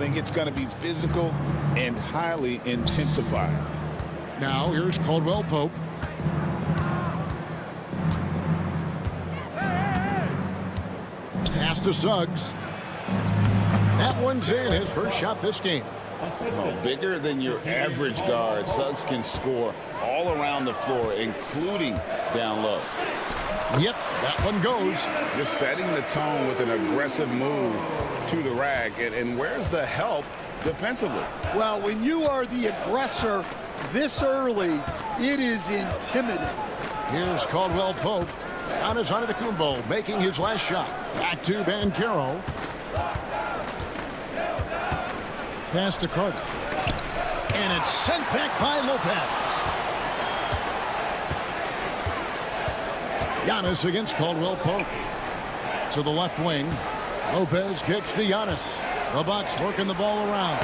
think it's going to be physical and highly intensified. Now here's Caldwell Pope. Pass to Suggs. That one's in, his first shot this game. Oh, bigger than your average guard, Suggs can score all around the floor, including down low. Yep, that one goes. Just setting the tone with an aggressive move to the rack. And where's the help defensively? Well, when you are the aggressor this early, it is intimidating. Here's Caldwell Pope. Giannis Antetokounmpo making his last shot. Back to Banchero. Pass to Carter. And it's sent back by Lopez. Giannis against Caldwell Pope. To the left wing. Lopez kicks to Giannis. The Bucks working the ball around.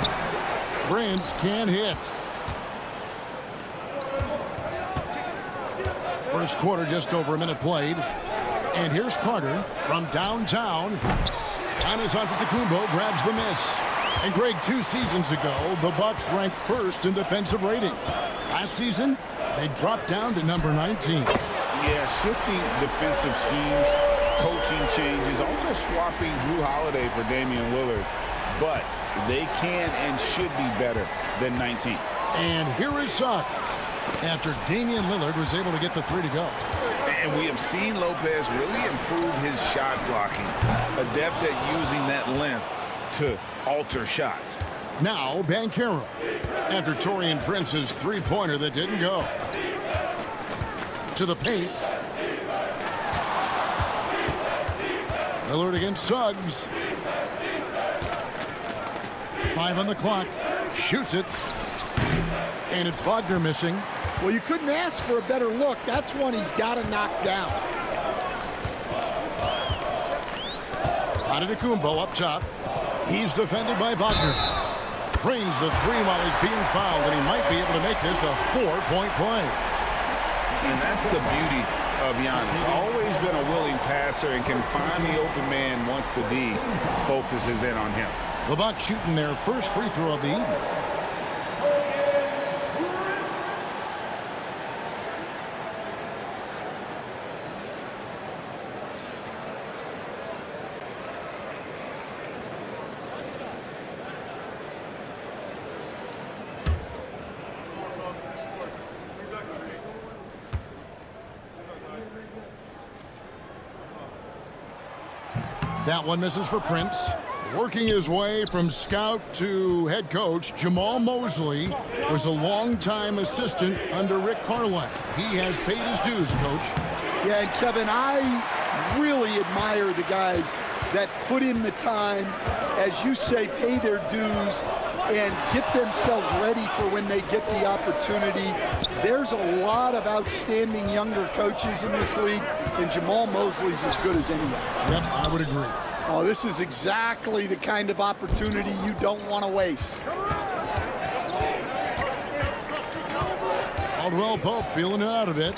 Prince can't hit. First quarter, just over a minute played. And here's Carter from downtown. Giannis Antetokounmpo grabs the miss. And Greg, 2 seasons ago, the Bucks ranked first in defensive rating. Last season, they dropped down to number 19. Yeah, shifting defensive schemes, coaching changes, also swapping Drew Holiday for Damian Lillard. But they can and should be better than 19. And here is Suggs after Damian Lillard was able to get the 3 to go. And we have seen Lopez really improve his shot blocking, adept at using that length to alter shots. Now Banchero after Taurean Prince's 3-pointer that didn't go. To the paint. Lillard against Suggs. 5 on the clock. Shoots it. And it's Wagner missing. Well, you couldn't ask for a better look. That's one he's got to knock down. Antetokounmpo up top. He's defended by Wagner. Trains the 3 while he's being fouled, and he might be able to make this a 4-point play. And that's the beauty of Giannis. Always been a willing passer and can find the open man once the D focuses in on him. The Bucks shooting their first free throw of the evening. That one misses for Prince. Working his way from scout to head coach, Jamal Mosley was a longtime assistant under Rick Carlisle. He has paid his dues, Coach. Yeah, and Kevin, I really admire the guys that put in the time, as you say, pay their dues and get themselves ready for when they get the opportunity. There's a lot of outstanding younger coaches in this league, and Jamal Mosley's as good as any of them. Yep, I would agree. Oh, this is exactly the kind of opportunity you don't want to waste. Caldwell Pope feeling it out a bit.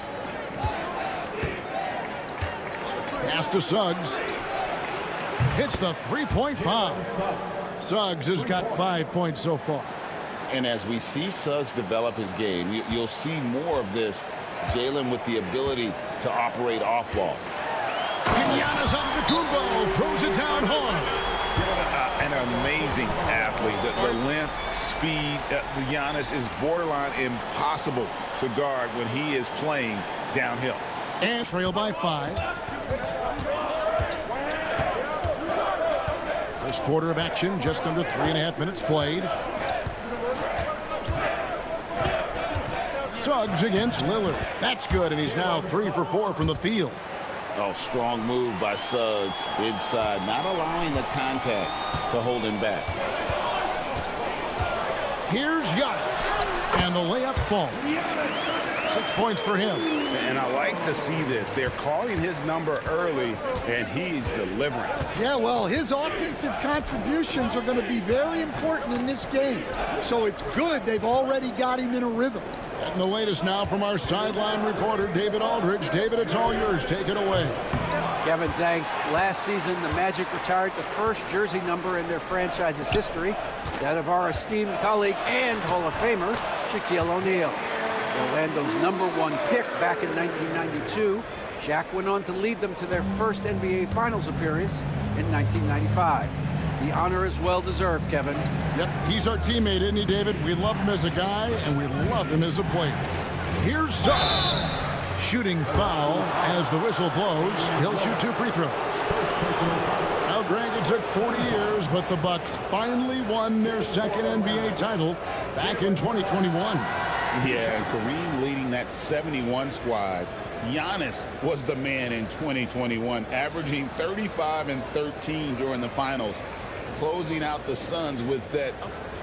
Pass to Suggs. Hits the 3-point bomb. Suggs has got 5 points so far. And as we see Suggs develop his game, you'll see more of this. Jalen with the ability to operate off ball. And Giannis Antetokounmpo throws it down hard. An amazing athlete. The length, speed, the Giannis is borderline impossible to guard when he is playing downhill. And trail by 5. First quarter of action, just under 3.5 minutes played. Suggs against Lillard. That's good, and he's now 3 for 4 from the field. Oh, strong move by Suggs inside, not allowing the contact to hold him back. Here's Giannis, and the layup falls. 6 points for him. And I like to see this. They're calling his number early, and he's delivering. Yeah, well, his offensive contributions are going to be very important in this game. So it's good they've already got him in a rhythm. And the latest now from our sideline reporter, David Aldridge. David, it's all yours. Take it away. Kevin, thanks. Last season, the Magic retired the first jersey number in their franchise's history, that of our esteemed colleague and Hall of Famer, Shaquille O'Neal. Orlando's #1 pick back in 1992, Shaq went on to lead them to their first NBA Finals appearance in 1995. The honor is well-deserved, Kevin. Yep, he's our teammate, isn't he, David? We love him as a guy, and we love him as a player. Here's Suggs. Shooting foul as the whistle blows. He'll shoot 2 free throws. Now, Greg, it took 40 years, but the Bucks finally won their second NBA title back in 2021. Yeah, and Kareem leading that 71 squad. Giannis was the man in 2021, averaging 35 and 13 during the finals, closing out the Suns with that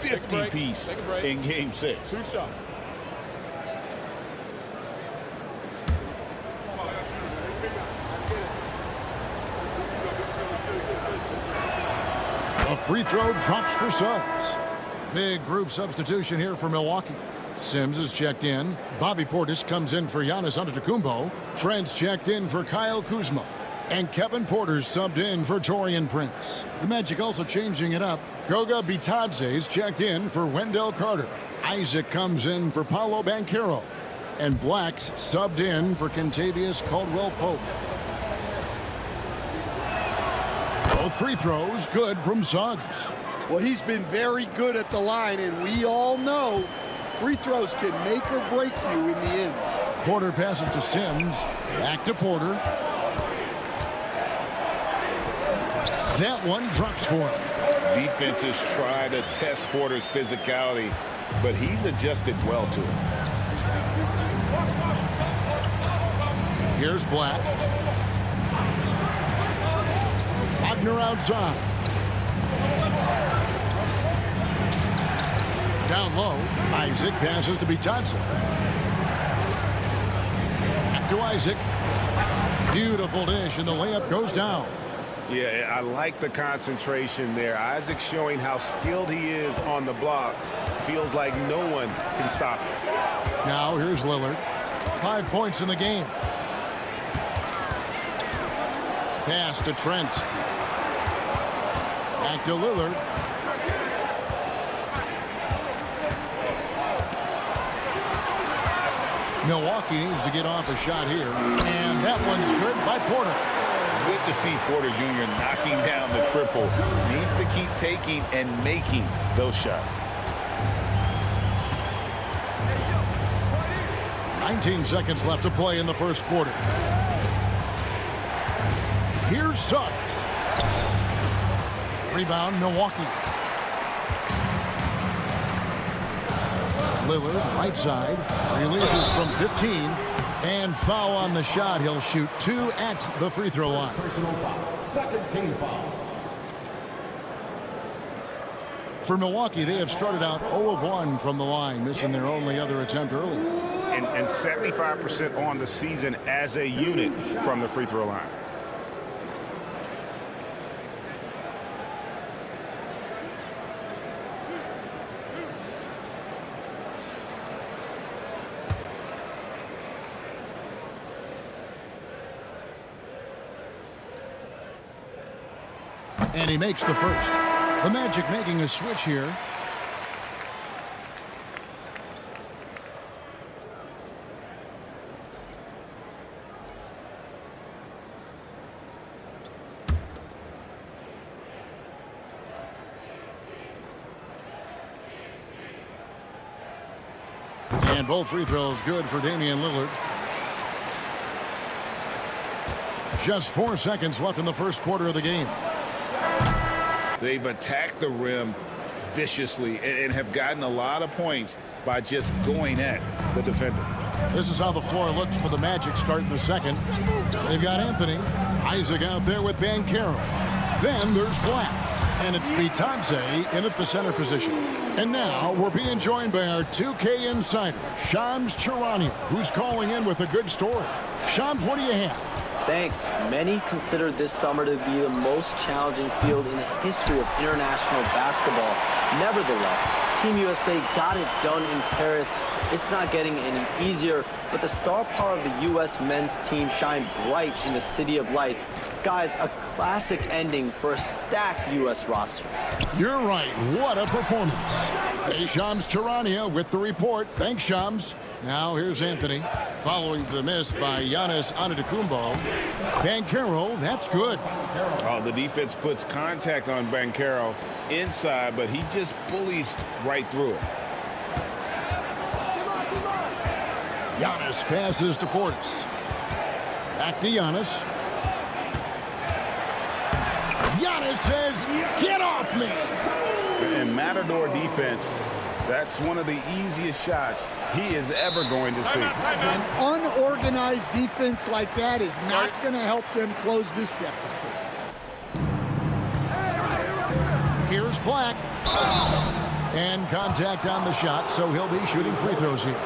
50-piece in Game 6. 2 shots. A free throw drops for Suggs. Big group substitution here for Milwaukee. Sims is checked in. Bobby Portis comes in for Giannis Antetokounmpo. Trent's checked in for Kyle Kuzma. And Kevin Porter's subbed in for Taurean Prince. The Magic also changing it up. Goga Bitadze's checked in for Wendell Carter. Isaac comes in for Paolo Banchero. And Black's subbed in for Kentavious Caldwell-Pope. Both free throws good from Suggs. Well, he's been very good at the line, and we all know free throws can make or break you in the end. Porter passes to Sims. Back to Porter. That one drops for him. Defenses try to test Porter's physicality, but he's adjusted well to it. Here's Black. Wagner outside. Down low, Isaac passes to Bitadze. Back to Isaac. Beautiful dish, and the layup goes down. Yeah, I like the concentration there. Isaac showing how skilled he is on the block. Feels like no one can stop him. Now here's Lillard. 5 points in the game. Pass to Trent. Back to Lillard. Milwaukee needs to get off a shot here. And that one's good by Porter. Good to see Porter Jr. knocking down the triple. Needs to keep taking and making those shots. 19 seconds left to play in the first quarter. Here's Suggs. Rebound, Milwaukee. Lillard, right side, releases from 15, and foul on the shot. He'll shoot 2 at the free throw line. Second team foul. For Milwaukee, they have started out 0 of 1 from the line, missing their only other attempt early. And 75% on the season as a unit from the free throw line. And he makes the first. The Magic making a switch here. And both free throws good for Damian Lillard. Just 4 seconds left in the first quarter of the game. They've attacked the rim viciously and have gotten a lot of points by just going at the defender. This is how the floor looks for the Magic starting the second. They've got Anthony. Isaac out there with Banchero. Then there's Black. And it's Bitadze in at the center position. And now we're being joined by our 2K insider, Shams Charania, who's calling in with a good story. Shams, what do you have? Thanks. Many consider this summer to be the most challenging field in the history of international basketball. Nevertheless, Team USA got it done in Paris. It's not getting any easier, but the star power of the U.S. men's team shined bright in the City of Lights. Guys, a classic ending for a stacked U.S. roster. You're right. What a performance. Hey, Shams Charania with the report. Thanks, Shams. Now here's Anthony. Following the miss by Giannis Antetokounmpo. Banchero, that's good. Oh, the defense puts contact on Banchero inside, but he just bullies right through it. Giannis passes to Portis. Back to Giannis. Giannis says, get off me! And Matador defense, that's one of the easiest shots he is ever going to see. An unorganized defense like that is not going to help them close this deficit. Here's Black. And contact on the shot, so he'll be shooting free throws here.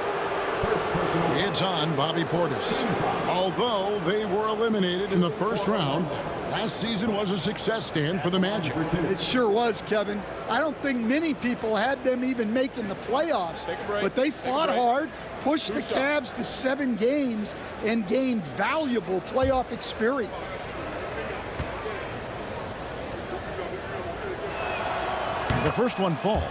It's on Bobby Portis. Although they were eliminated in the first round, last season was a success stand for the Magic. It sure was, Kevin. I don't think many people had them even making the playoffs, but they fought hard, pushed the Cavs to 7 games, and gained valuable playoff experience. The first one falls.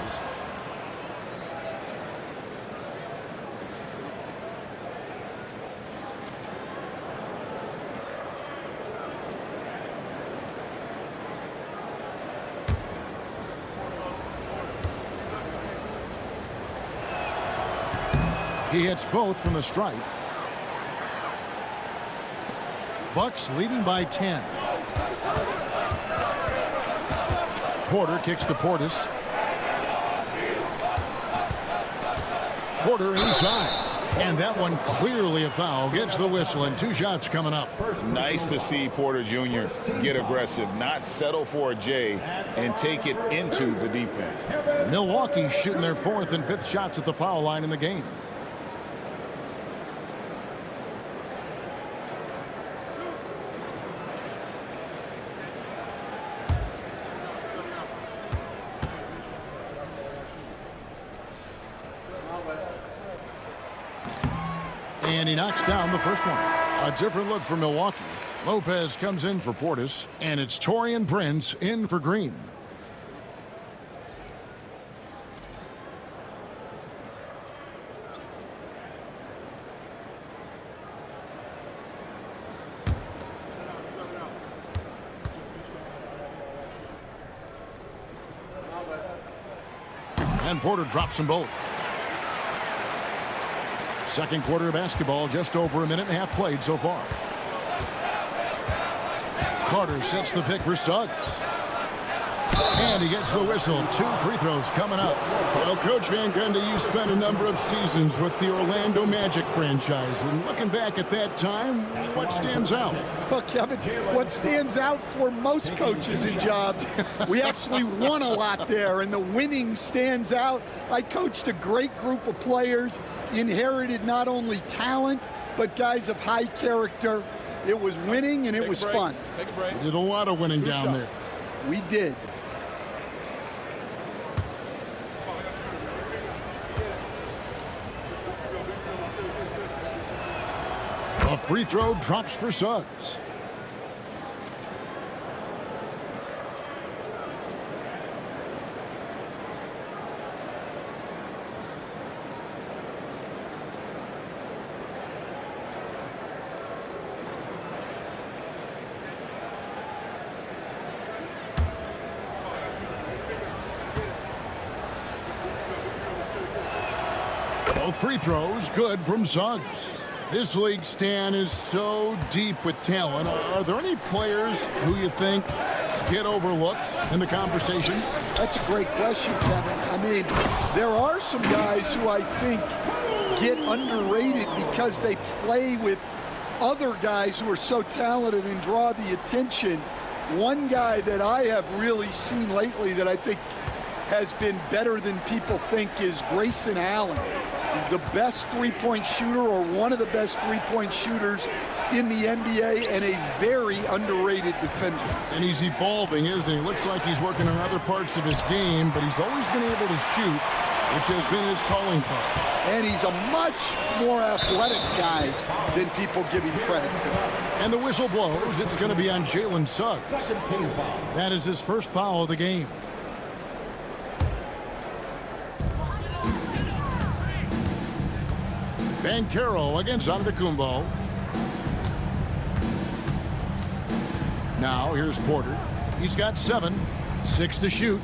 He hits both from the stripe. Bucks leading by 10. Porter kicks to Portis. Porter inside. And that one clearly a foul. Gets the whistle, and 2 shots coming up. Nice to see Porter Jr. get aggressive, not settle for a J, and take it into the defense. Milwaukee shooting their 4th and 5th shots at the foul line in the game. And he knocks down the first one. A different look for Milwaukee. Lopez comes in for Portis, and it's Taurean Prince in for Green. And Porter drops them both. Second quarter of basketball, just over a minute and a half played so far. Carter sets the pick for Suggs. And he gets the whistle. 2 free throws coming up. Well, Coach Van Gundy, you spent a number of seasons with the Orlando Magic franchise. And looking back at that time, what stands out? Well, Kevin, what stands out for most coaches in jobs, we actually won a lot there, and the winning stands out. I coached a great group of players, inherited not only talent, but guys of high character. It was winning, and it was fun. We did a lot of winning down there. We did. A free throw drops for Suggs. Both free throws good from Suggs. This league, Stan, is so deep with talent. Are there any players who you think get overlooked in the conversation? That's a great question, Kevin. I mean, there are some guys who I think get underrated because they play with other guys who are so talented and draw the attention. One guy that I have really seen lately that I think has been better than people think is Grayson Allen. The best three-point shooter, or one of the best three-point shooters in the NBA, and a very underrated defender. And he's evolving, isn't he? Looks like he's working on other parts of his game, but he's always been able to shoot which has been his calling card. And he's a much more athletic guy than people give him credit for. And the whistle blows. It's going to be on Jalen Suggs. Second team foul. That is his first foul of the game. Banchero against Antetokounmpo. Now here's Porter. He's got 7, 6 to shoot.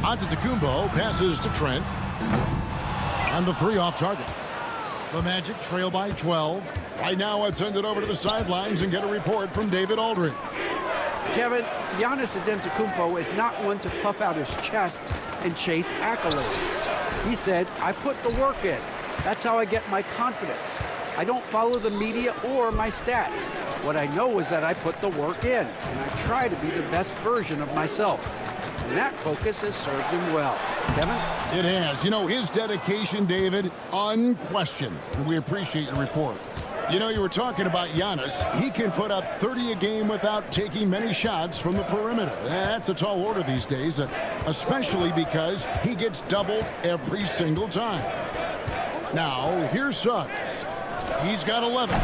Antetokounmpo passes to Trent. And the 3 off target. The Magic trail by 12. Right now, let's send it over to the sidelines and get a report from David Aldridge. Kevin, Giannis Antetokounmpo is not one to puff out his chest and chase accolades. He said, I put the work in. That's how I get my confidence. I don't follow the media or my stats. What I know is that I put the work in, and I try to be the best version of myself. And that focus has served him well. Kevin? It has. You know, his dedication, David, unquestioned. And we appreciate your report. You know, you were talking about Giannis. He can put up 30 a game without taking many shots from the perimeter. That's a tall order these days, especially because he gets doubled every single time. Now, here's Suggs. He's got 11.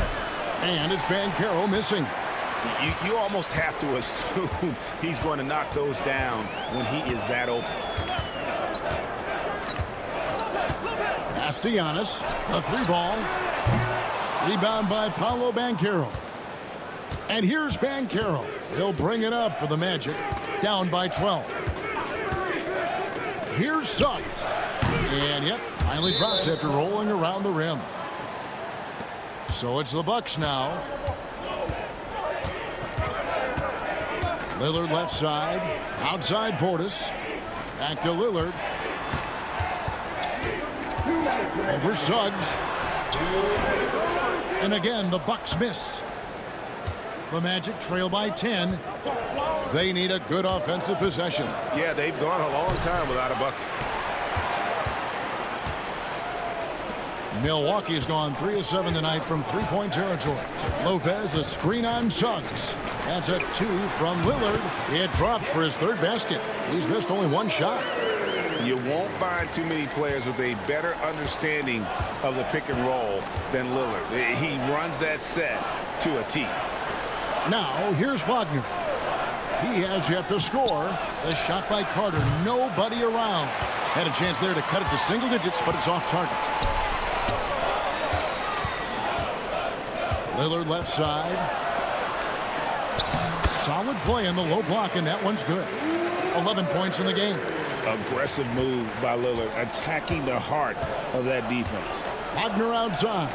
And it's Banchero missing. You almost have to assume he's going to knock those down when he is that open. Pass to Giannis. A 3-ball. Rebound by Paolo Banchero. And here's Banchero. He'll bring it up for the Magic. Down by 12. Here's Suggs. And yep, finally drops after rolling around the rim. So it's the Bucks now. Lillard left side. Outside Portis. Back to Lillard. Over Suggs. And again, the Bucks miss. The Magic trail by 10. They need a good offensive possession. Yeah, they've gone a long time without a bucket. Milwaukee's gone 3 of 7 tonight from three-point territory. Lopez, a screen on Suggs. That's a 2 from Lillard. It drops for his 3rd basket. He's missed only 1 shot. You won't find too many players with a better understanding of the pick and roll than Lillard. He runs that set to a T. Now, here's Wagner. He has yet to score. The shot by Carter. Nobody around. Had a chance there to cut it to single digits, but it's off target. Lillard left side. Solid play in the low block, and that one's good. 11 points in the game. Aggressive move by Lillard, attacking the heart of that defense. Wagner outside.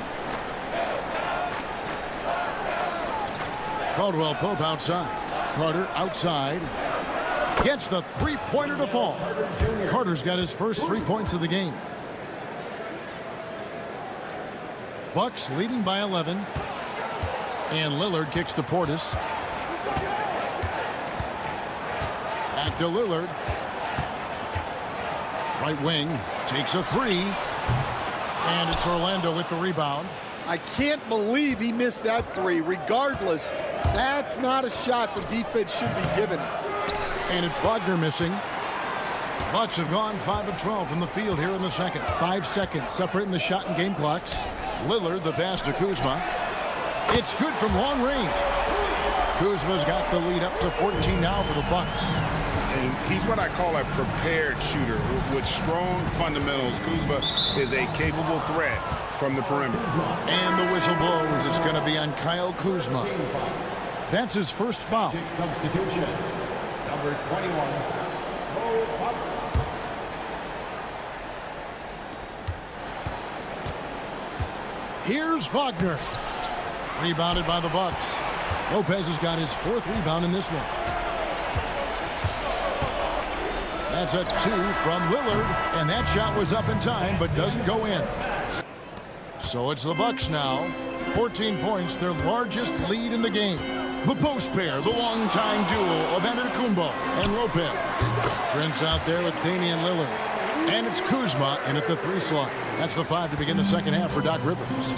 Caldwell Pope outside. Carter outside. Gets the three-pointer to fall. Carter's got his first 3 points of the game. Bucks leading by 11. And Lillard kicks to Portis. Back to Lillard. Right wing takes a 3. And it's Orlando with the rebound. I can't believe he missed that 3. Regardless, that's not a shot the defense should be giving him. And it's Wagner missing. Bucks have gone 5 of 12 from the field here in the second. 5 seconds separating the shot and game clocks. Lillard, the pass to Kuzma. It's good from long range. Kuzma's got the lead up to 14 now for the Bucks. And he's what I call a prepared shooter with strong fundamentals. Kuzma is a capable threat from the perimeter. And the whistle blows. It's going to be on Kyle Kuzma. That's his first foul. Substitution. Number 21. Here's Wagner. Rebounded by the Bucks. Lopez has got his 4th rebound in this one. That's a 2 from Lillard, and that shot was up in time but doesn't go in. So it's the Bucks now. 14 points, their largest lead in the game. The post pair, the longtime duo of Antetokounmpo and Lopez. Trent's out there with Damian Lillard. And it's Kuzma in at the 3 slot. That's the 5 to begin the second half for Doc Rivers.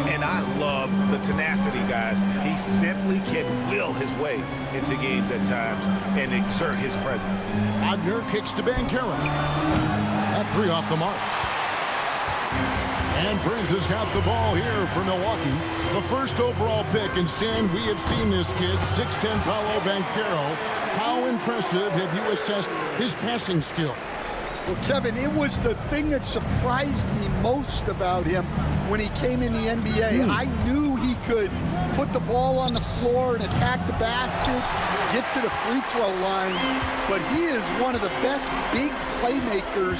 And I love the tenacity, guys. He simply can will his way into games at times and exert his presence. Wagner kicks to Banchero. That 3 off the mark. And Prince has got the ball here for Milwaukee. The first overall pick, and Stan, we have seen this kid, 6'10" Paolo Banchero. How impressive have you assessed his passing skill? Well, Kevin, it was the thing that surprised me most about him when he came in the NBA. I knew he could put the ball on the floor and attack the basket, get to the free throw line, but he is one of the best big playmakers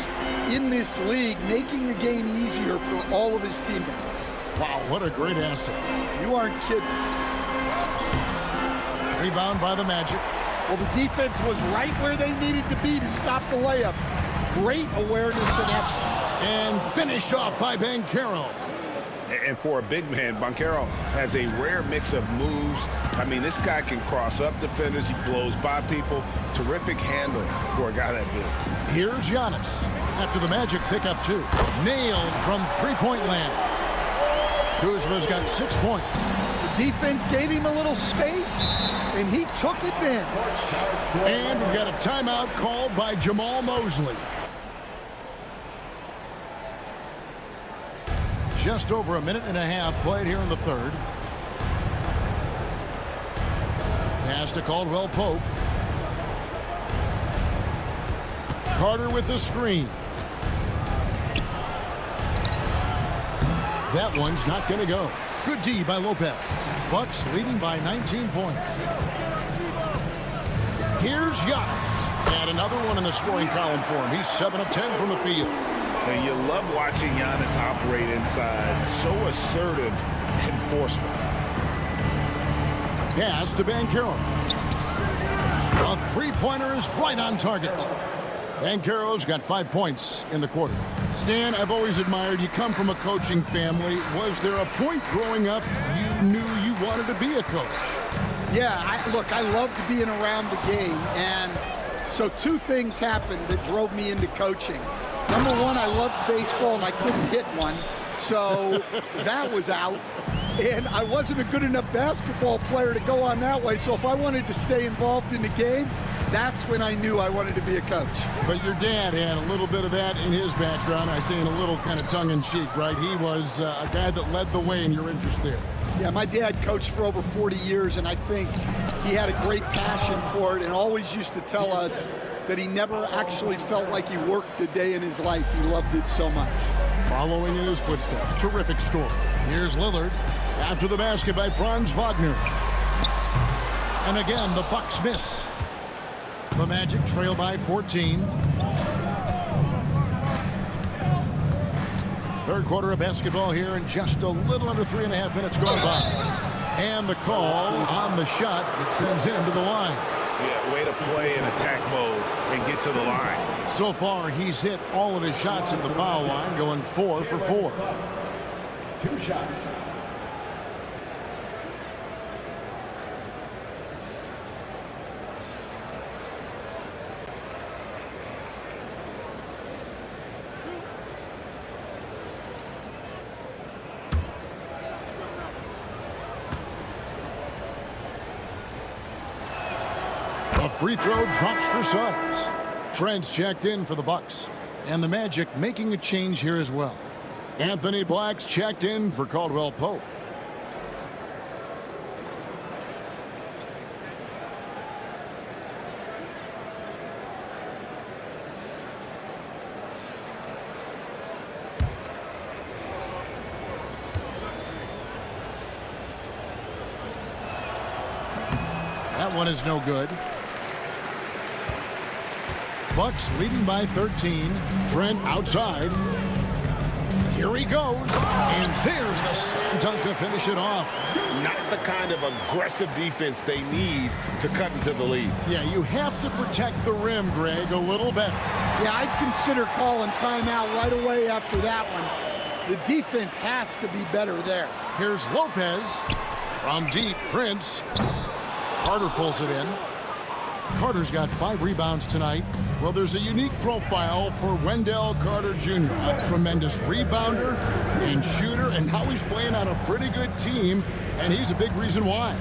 in this league, making the game easier for all of his teammates. Wow, what a great asset. You aren't kidding. Rebound by the Magic. Well, the defense was right where they needed to be to stop the layup. Great awareness and action. And finished off by Banchero. And for a big man, Banchero has a rare mix of moves. I mean, this guy can cross up defenders. He blows by people. Terrific handle for a guy that big. Here's Giannis. After the Magic pick up 2. Nailed from three-point land. Kuzma's got 6 points. The defense gave him a little space, and he took advantage. And we've got a timeout called by Jamal Mosley. Just over a minute and a half played here in the third. Pass to Caldwell Pope. Carter with the screen. That one's not going to go. Good D by Lopez. Bucks leading by 19 points. Here's Giannis. And another one in the scoring column for him. He's 7 of 10 from the field. And you love watching Giannis operate inside. So assertive enforcement. Pass to Banchero. A three-pointer is right on target. Banchero's got 5 points in the quarter. Stan, I've always admired you. Come from a coaching family. Was there a point growing up you knew you wanted to be a coach? Yeah, look, I loved being around the game. And so 2 things happened that drove me into coaching. Number 1, I loved baseball and I couldn't hit one. So that was out. And I wasn't a good enough basketball player to go on that way. So if I wanted to stay involved in the game, that's when I knew I wanted to be a coach. But your dad had a little bit of that in his background. I say in a little kind of tongue-in-cheek, right? He was a guy that led the way in your interest there. Yeah, my dad coached for over 40 years, and I think he had a great passion for it and always used to tell us that he never actually felt like he worked a day in his life. He loved it so much. Following in his footsteps. Terrific story. Here's Lillard. After the basket by Franz Wagner. And again, the Bucks miss. The Magic trail by 14. Third quarter of basketball here, and just a little under 3.5 minutes gone by. And the call on the shot that sends him to the line. Yeah, way to play in attack mode and get to the line. So far, he's hit all of his shots at the foul line, going 4 for 4. 2 shots. A free throw drops for Suggs. Trent's checked in for the Bucks. And the Magic making a change here as well. Anthony Black's checked in for Caldwell Pope. That one is no good. Bucks leading by 13. Trent outside. Here he goes. And there's the slam dunk to finish it off. Not the kind of aggressive defense they need to cut into the lead. Yeah, you have to protect the rim, Greg, a little better. Yeah, I'd consider calling timeout right away after that one. The defense has to be better there. Here's Lopez. From deep, Prince. Carter pulls it in. Carter's got 5 rebounds tonight. Well, there's a unique profile for Wendell Carter Jr. A tremendous rebounder and shooter, and now he's playing on a pretty good team, and he's a big reason why.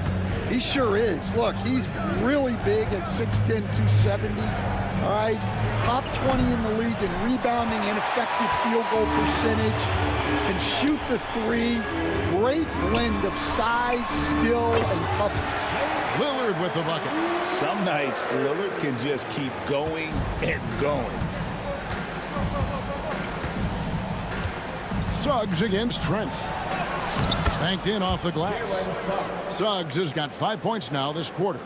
He sure is. Look, he's really big at 6'10", 270. All right, top 20 in the league in rebounding and effective field goal percentage. Can shoot the three. Great blend of size, skill, and toughness. Lillard with the bucket. Some nights, Lillard can just keep going and going. Suggs against Trent. Banked in off the glass. Suggs has got 5 points now this quarter.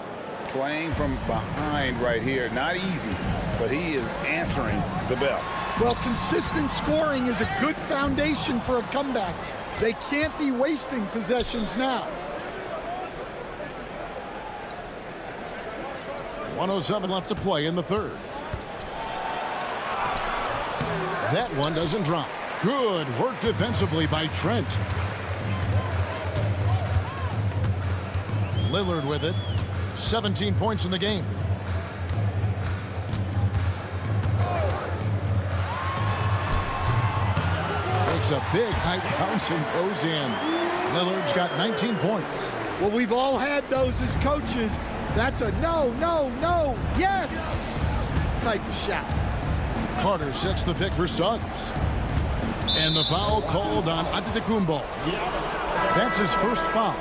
Playing from behind right here. Not easy, but he is answering the bell. Well, consistent scoring is a good foundation for a comeback. They can't be wasting possessions now. 1:07 left to play in the third. That one doesn't drop. Good work defensively by Trent. Lillard with it. 17 points in the game. Takes a big high bounce and goes in. Lillard's got 19 points. Well, we've all had those as coaches. That's a no, no, no, yes type of shot. Carter sets the pick for Suggs. And the foul called on Antetokounmpo. That's his first foul.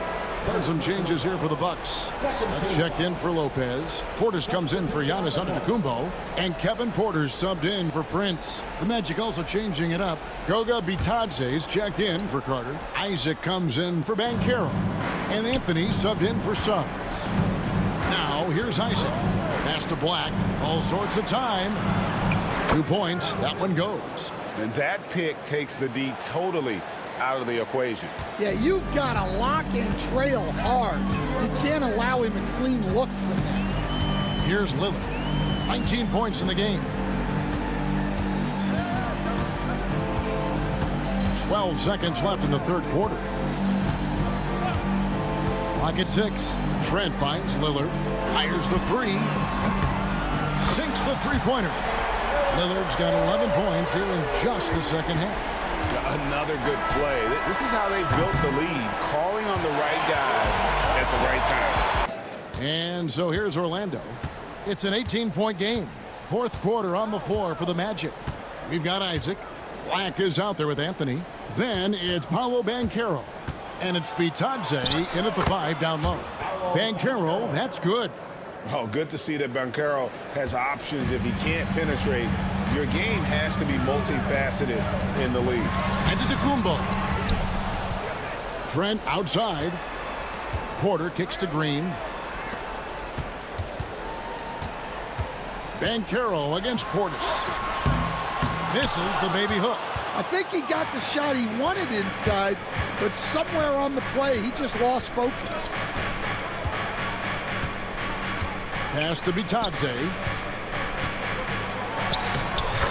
And some changes here for the Bucks. Smith checked in for Lopez. Portis comes in for Giannis Antetokounmpo. And Kevin Porter's subbed in for Prince. The Magic also changing it up. Goga Bitadze's checked in for Carter. Isaac comes in for Banchero. And Anthony subbed in for Suggs. Now here's Isaac. Pass to Black. All sorts of time. 2 points. That one goes. And that pick takes the D totally out of the equation. Yeah, you've got to lock and trail hard. You can't allow him a clean look from that. Here's Lillard. 19 points in the game. 12 seconds left in the third quarter. Clock at 6. Trent finds Lillard. Fires the three. Sinks the three-pointer. Lillard's got 11 points here in just the second half. Another good play. This is how they built the lead, calling on the right guys at the right time. And so here's Orlando. It's an 18-point game. Fourth quarter on the floor for the Magic. We've got Isaac. Black is out there with Anthony. Then it's Paolo Banchero. And it's Bitadze in at the 5 down low. Banchero, that's good. Oh, good to see that Banchero has options if he can't penetrate. Your game has to be multifaceted in the league. Antetokounmpo. Trent outside. Porter kicks to Green. Banchero against Portis. Misses the baby hook. I think he got the shot he wanted inside, but somewhere on the play, he just lost focus. Pass to Bitadze.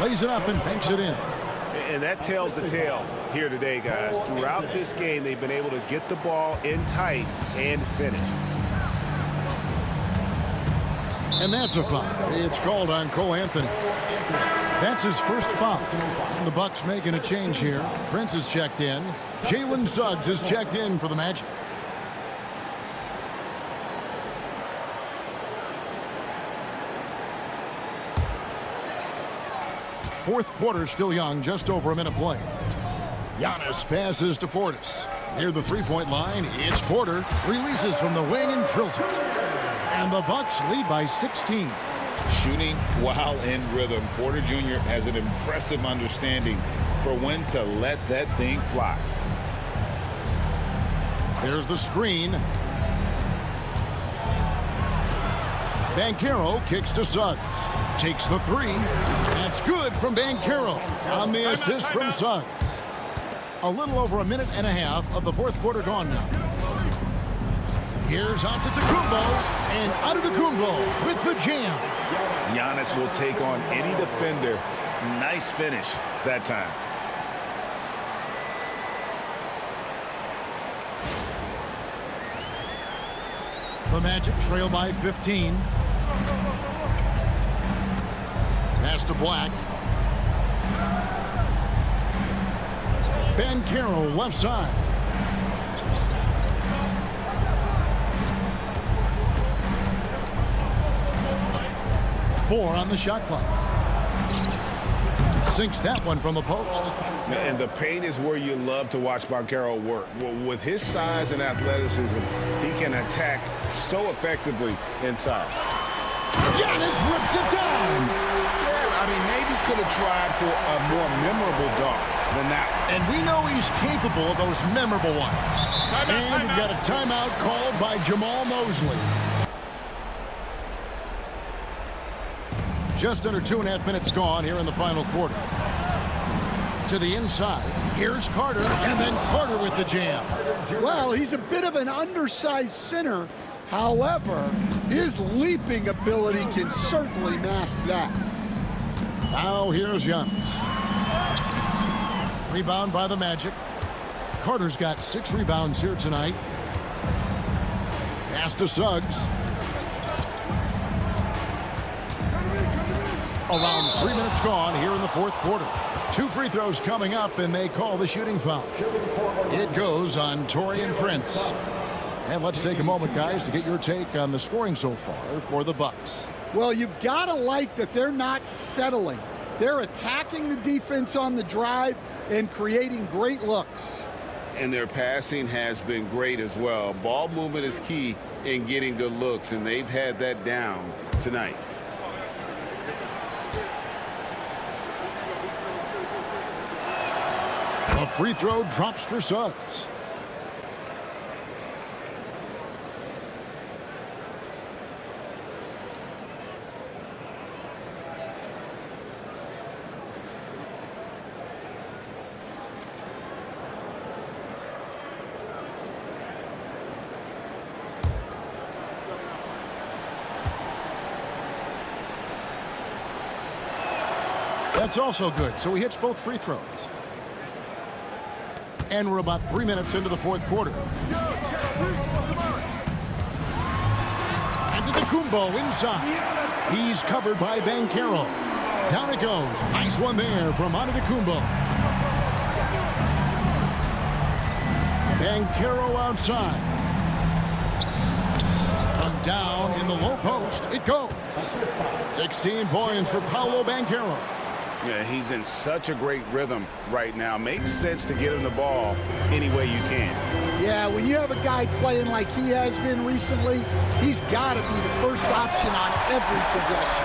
Lays it up and banks it in. And that tells the tale here today, guys. Throughout this game, they've been able to get the ball in tight and finish. And that's a foul. It's called on Cole Anthony. That's his first foul. And the Bucks making a change here. Prince is checked in. Jalen Suggs is checked in for the Magic. Fourth quarter still young, just over a minute play. Giannis passes to Portis. Near the three-point line, it's Porter. Releases from the wing and drills it. And the Bucks lead by 16. Shooting while in rhythm. Porter Jr. has an impressive understanding for when to let that thing fly. There's the screen. Banchero kicks to Suggs. Takes the three. That's good from Banchero on the assist from Suggs. A little over a minute and a half of the fourth quarter gone now. Here's Antetokounmpo, and Antetokounmpo with the jam. Giannis will take on any defender. Nice finish that time. The Magic trail by 15. Pass to Black. Banchero left side. 4 on the shot clock. Sinks that one from the post. And the paint is where you love to watch Banchero work. With his size and athleticism, he can attack so effectively inside. Giannis rips it down. Yeah, I mean, maybe could have tried for a more memorable dunk than that one. And we know he's capable of those memorable ones. And we've got a timeout called by Jamal Mosley. Just under 2.5 minutes gone here in the final quarter. To the inside. Here's Carter, and then Carter with the jam. Well, he's a bit of an undersized center. However, his leaping ability can certainly mask that. Now here's Giannis. Rebound by the Magic. Carter's got 6 rebounds here tonight. Pass to Suggs. Around 3 minutes gone here in the fourth quarter. 2 free throws coming up, and they call the shooting foul. It goes on Taurean Prince. And let's take a moment, guys, to get your take on the scoring so far for the Bucks. Well, you've got to like that they're not settling. They're attacking the defense on the drive and creating great looks. And their passing has been great as well. Ball movement is key in getting good looks, and they've had that down tonight. A free throw drops for Suggs. That's also good, so he hits both free throws. And we're about 3 minutes into the fourth quarter. Antetokounmpo inside. He's covered by Banchero. Down it goes. Nice one there from Antetokounmpo. Banchero outside. From down in the low post, it goes. 16 points for Paolo Banchero. Yeah, he's in such a great rhythm right now. Makes sense to get him the ball any way you can. Yeah, when you have a guy playing like he has been recently, he's got to be the first option on every possession.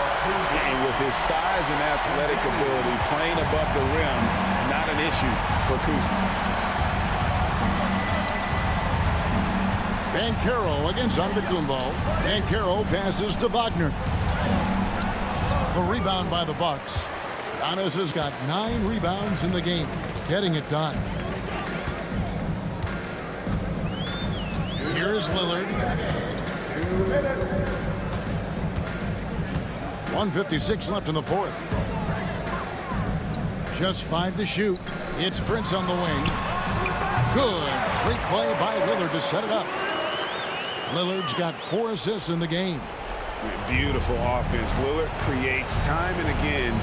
And with his size and athletic ability, playing above the rim, not an issue for Kuzma. Banchero against Antetokounmpo. Banchero passes to Wagner. The rebound by the Bucks. Giannis has got 9 rebounds in the game, getting it done. Here's Lillard. 1:56 left in the fourth. Just 5 to shoot. It's Prince on the wing. Good. Great play by Lillard to set it up. Lillard's got 4 assists in the game. Beautiful offense. Lillard creates time and again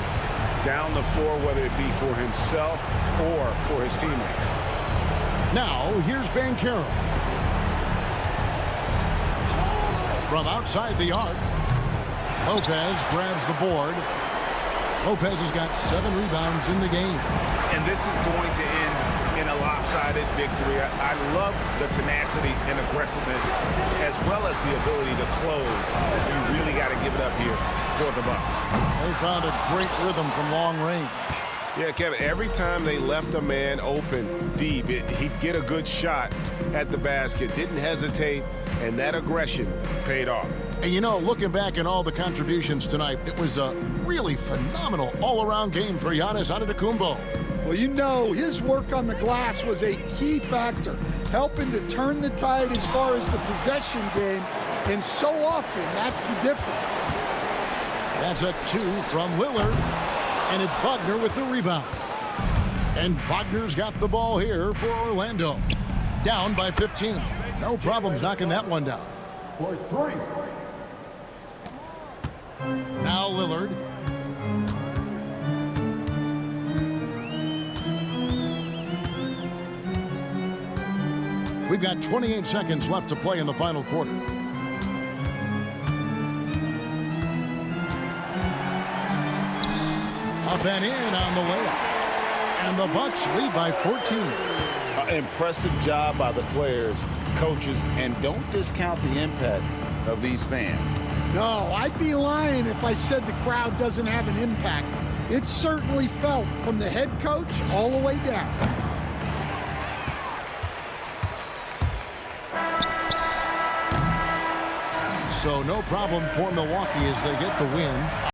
down the floor, whether it be for himself or for his teammates. Now, here's Banchero. From outside the arc, Lopez grabs the board. Lopez has got 7 rebounds in the game. And this is going to end in a lopsided victory. I love the tenacity and aggressiveness as well as the ability to close. You really got to give it up here for the Bucks. They found a great rhythm from long range. Yeah, Kevin, every time they left a man open deep, he'd get a good shot at the basket. Didn't hesitate, and that aggression paid off. And you know, looking back at all the contributions tonight, it was a really phenomenal all-around game for Giannis Antetokounmpo. Well, you know, his work on the glass was a key factor, helping to turn the tide as far as the possession game, and so often that's the difference. That's a 2 from Lillard, and it's Wagner with the rebound. And Wagner's got the ball here for Orlando. Down by 15. No problems knocking that one down. For 3. Now Lillard. We've got 28 seconds left to play in the final quarter. Up and in on the layup. And the Bucks lead by 14. Impressive job by the players, coaches, and don't discount the impact of these fans. No, I'd be lying if I said the crowd doesn't have an impact. It's certainly felt from the head coach all the way down. So no problem for Milwaukee as they get the win.